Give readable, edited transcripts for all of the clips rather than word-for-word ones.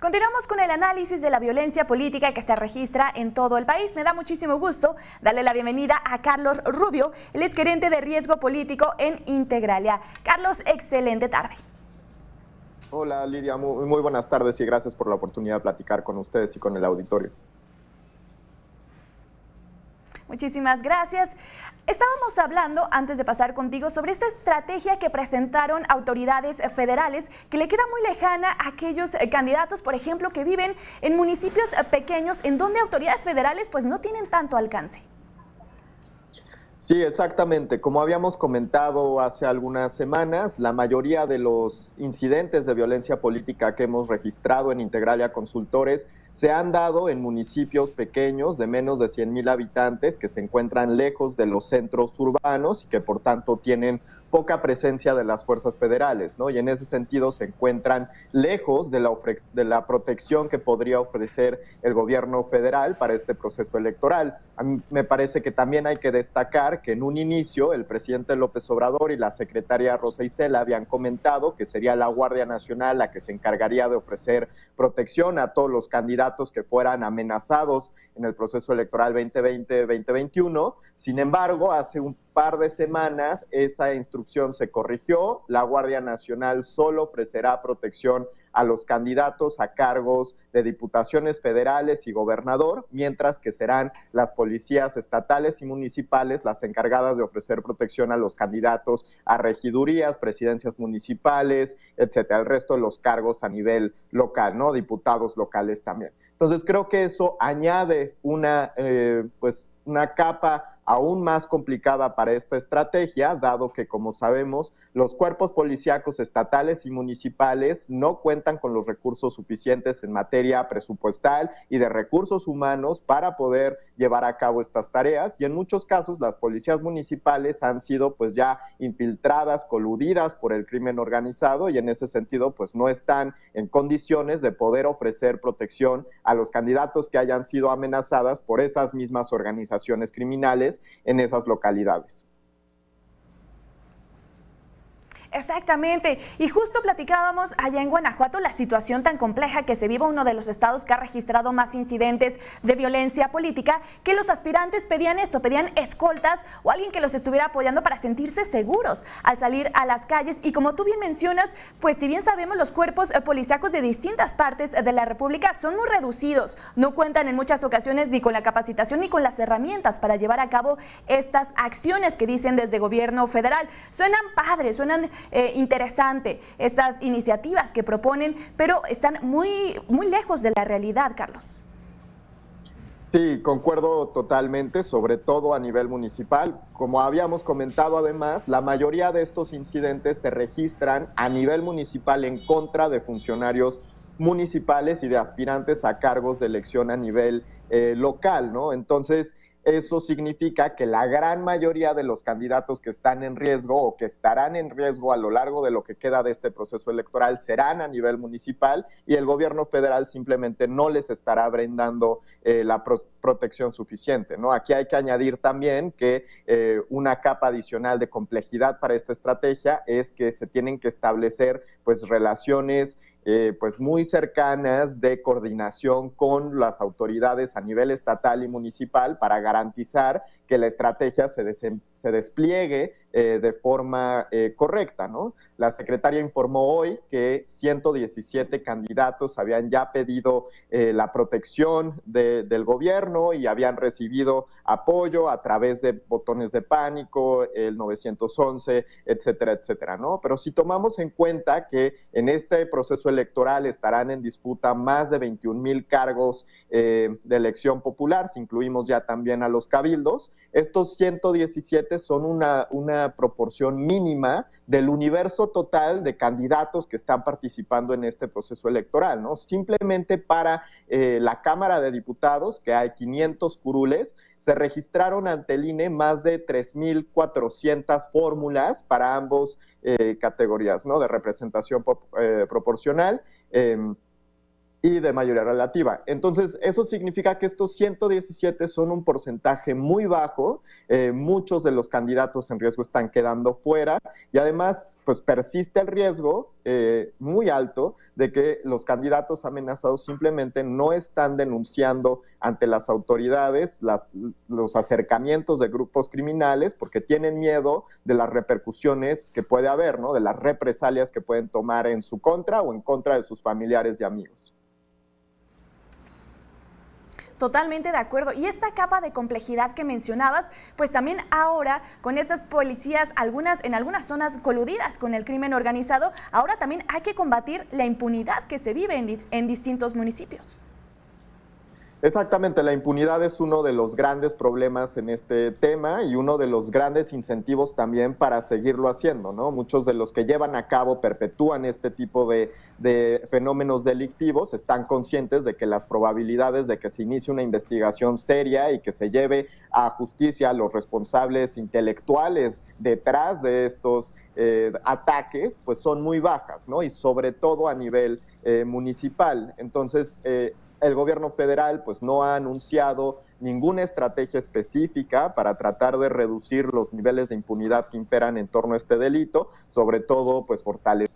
Continuamos con el análisis de la violencia política que se registra en todo el país. Me da muchísimo gusto darle la bienvenida a Carlos Rubio, el exgerente de riesgo político en Integralia. Carlos, excelente tarde. Hola Lidia, muy buenas tardes y gracias por la oportunidad de platicar con ustedes y con el auditorio. Muchísimas gracias. Estábamos hablando, antes de pasar contigo, sobre esta estrategia que presentaron autoridades federales que le queda muy lejana a aquellos candidatos, por ejemplo, que viven en municipios pequeños en donde autoridades federales pues no tienen tanto alcance. Sí, exactamente. Como habíamos comentado hace algunas semanas, la mayoría de los incidentes de violencia política que hemos registrado en Integralia Consultores se han dado en municipios pequeños de menos de 100,000 habitantes que se encuentran lejos de los centros urbanos y que por tanto tienen poca presencia de las fuerzas federales, ¿no? Y en ese sentido se encuentran lejos de la protección que podría ofrecer el gobierno federal para este proceso electoral. A mí me parece que también hay que destacar que en un inicio el presidente López Obrador y la secretaria Rosa Isela habían comentado que sería la Guardia Nacional la que se encargaría de ofrecer protección a todos los candidatos que fueran amenazados en el proceso electoral 2020-2021. Sin embargo, hace un par de semanas esa instrucción se corrigió. La Guardia Nacional solo ofrecerá protección a los candidatos a cargos de diputaciones federales y gobernador, mientras que serán las policías estatales y municipales las encargadas de ofrecer protección a los candidatos a regidurías, presidencias municipales, etcétera, el resto de los cargos a nivel local, ¿no? Diputados locales también. Entonces creo que eso añade una capa aún más complicada para esta estrategia, dado que, como sabemos, los cuerpos policíacos estatales y municipales no cuentan con los recursos suficientes en materia presupuestal y de recursos humanos para poder llevar a cabo estas tareas, y en muchos casos las policías municipales han sido pues ya infiltradas, coludidas por el crimen organizado, y en ese sentido pues no están en condiciones de poder ofrecer protección a los candidatos que hayan sido amenazadas por esas mismas organizaciones criminales en esas localidades. Exactamente, y justo platicábamos allá en Guanajuato la situación tan compleja que se vive, uno de los estados que ha registrado más incidentes de violencia política, que los aspirantes pedían eso, pedían escoltas o alguien que los estuviera apoyando para sentirse seguros al salir a las calles. Y como tú bien mencionas, pues si bien sabemos, los cuerpos policíacos de distintas partes de la República son muy reducidos, no cuentan en muchas ocasiones ni con la capacitación ni con las herramientas para llevar a cabo estas acciones que dicen desde gobierno federal. Suenan padres, suenan interesante estas iniciativas que proponen, pero están muy lejos de la realidad, Carlos. Sí, concuerdo totalmente, sobre todo a nivel municipal. Como habíamos comentado además, la mayoría de estos incidentes se registran a nivel municipal en contra de funcionarios municipales y de aspirantes a cargos de elección a nivel local, ¿no? Entonces, eso significa que la gran mayoría de los candidatos que están en riesgo o que estarán en riesgo a lo largo de lo que queda de este proceso electoral serán a nivel municipal, y el gobierno federal simplemente no les estará brindando la protección suficiente, ¿no? Aquí hay que añadir también que una capa adicional de complejidad para esta estrategia es que se tienen que establecer pues relaciones pues muy cercanas de coordinación con las autoridades a nivel estatal y municipal para garantizar que la estrategia se despliegue de forma correcta, ¿no? La secretaria informó hoy que 117 candidatos habían ya pedido la protección del gobierno y habían recibido apoyo a través de botones de pánico, el 911, etcétera, etcétera, ¿no? Pero si tomamos en cuenta que en este proceso electoral estarán en disputa más de 21,000 cargos de elección popular, si incluimos ya también a los cabildos, estos 117 son una proporción mínima del universo total de candidatos que están participando en este proceso electoral, ¿no? Simplemente para la Cámara de Diputados, que hay 500 curules, se registraron ante el INE más de 3,400 fórmulas para ambos categorías, ¿no? De representación proporcional y de mayoría relativa. Entonces, eso significa que estos 117 son un porcentaje muy bajo, muchos de los candidatos en riesgo están quedando fuera, y además, pues persiste el riesgo muy alto de que los candidatos amenazados simplemente no están denunciando ante las autoridades los acercamientos de grupos criminales porque tienen miedo de las repercusiones que puede haber, ¿no? De las represalias que pueden tomar en su contra o en contra de sus familiares y amigos. Totalmente de acuerdo. Y esta capa de complejidad que mencionabas, pues también ahora con estas policías, en algunas zonas coludidas con el crimen organizado, ahora también hay que combatir la impunidad que se vive en distintos municipios. Exactamente, la impunidad es uno de los grandes problemas en este tema y uno de los grandes incentivos también para seguirlo haciendo, ¿no? Muchos de los que llevan a cabo, perpetúan este tipo de fenómenos delictivos, están conscientes de que las probabilidades de que se inicie una investigación seria y que se lleve a justicia a los responsables intelectuales detrás de estos ataques, pues son muy bajas, ¿no? Y sobre todo a nivel municipal. Entonces, el gobierno federal pues no ha anunciado ninguna estrategia específica para tratar de reducir los niveles de impunidad que imperan en torno a este delito, sobre todo pues fortalecer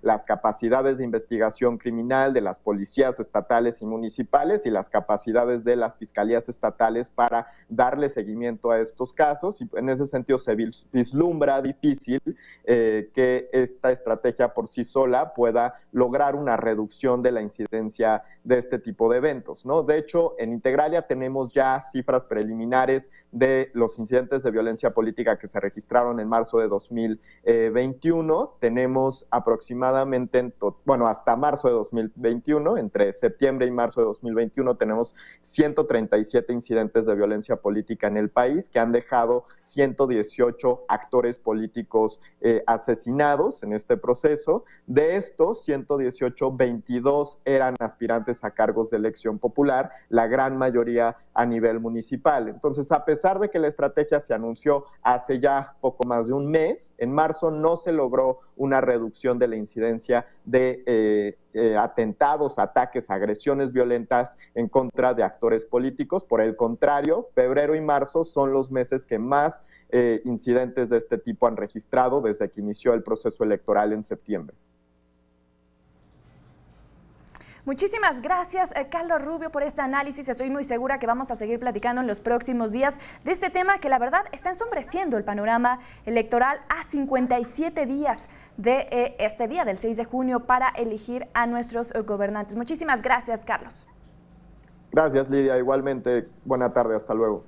las capacidades de investigación criminal de las policías estatales y municipales y las capacidades de las fiscalías estatales para darle seguimiento a estos casos, y en ese sentido se vislumbra difícil que esta estrategia por sí sola pueda lograr una reducción de la incidencia de este tipo de eventos, ¿no? De hecho, en Integralia tenemos ya cifras preliminares de los incidentes de violencia política que se registraron en marzo de 2021. Tenemos aproximadamente, hasta marzo de 2021, entre septiembre y marzo de 2021, tenemos 137 incidentes de violencia política en el país que han dejado 118 actores políticos asesinados en este proceso. De estos 118, 22 eran aspirantes a cargos de elección popular, la gran mayoría a nivel municipal. Entonces, a pesar de que la estrategia se anunció hace ya poco más de un mes, en marzo no se logró una reducción de la incidencia de atentados, ataques, agresiones violentas en contra de actores políticos. Por el contrario, febrero y marzo son los meses que más incidentes de este tipo han registrado desde que inició el proceso electoral en septiembre. Muchísimas gracias, Carlos Rubio, por este análisis. Estoy muy segura que vamos a seguir platicando en los próximos días de este tema que la verdad está ensombreciendo el panorama electoral a 57 días de este día, del 6 de junio, para elegir a nuestros gobernantes. Muchísimas gracias, Carlos. Gracias, Lidia. Igualmente, buena tarde. Hasta luego.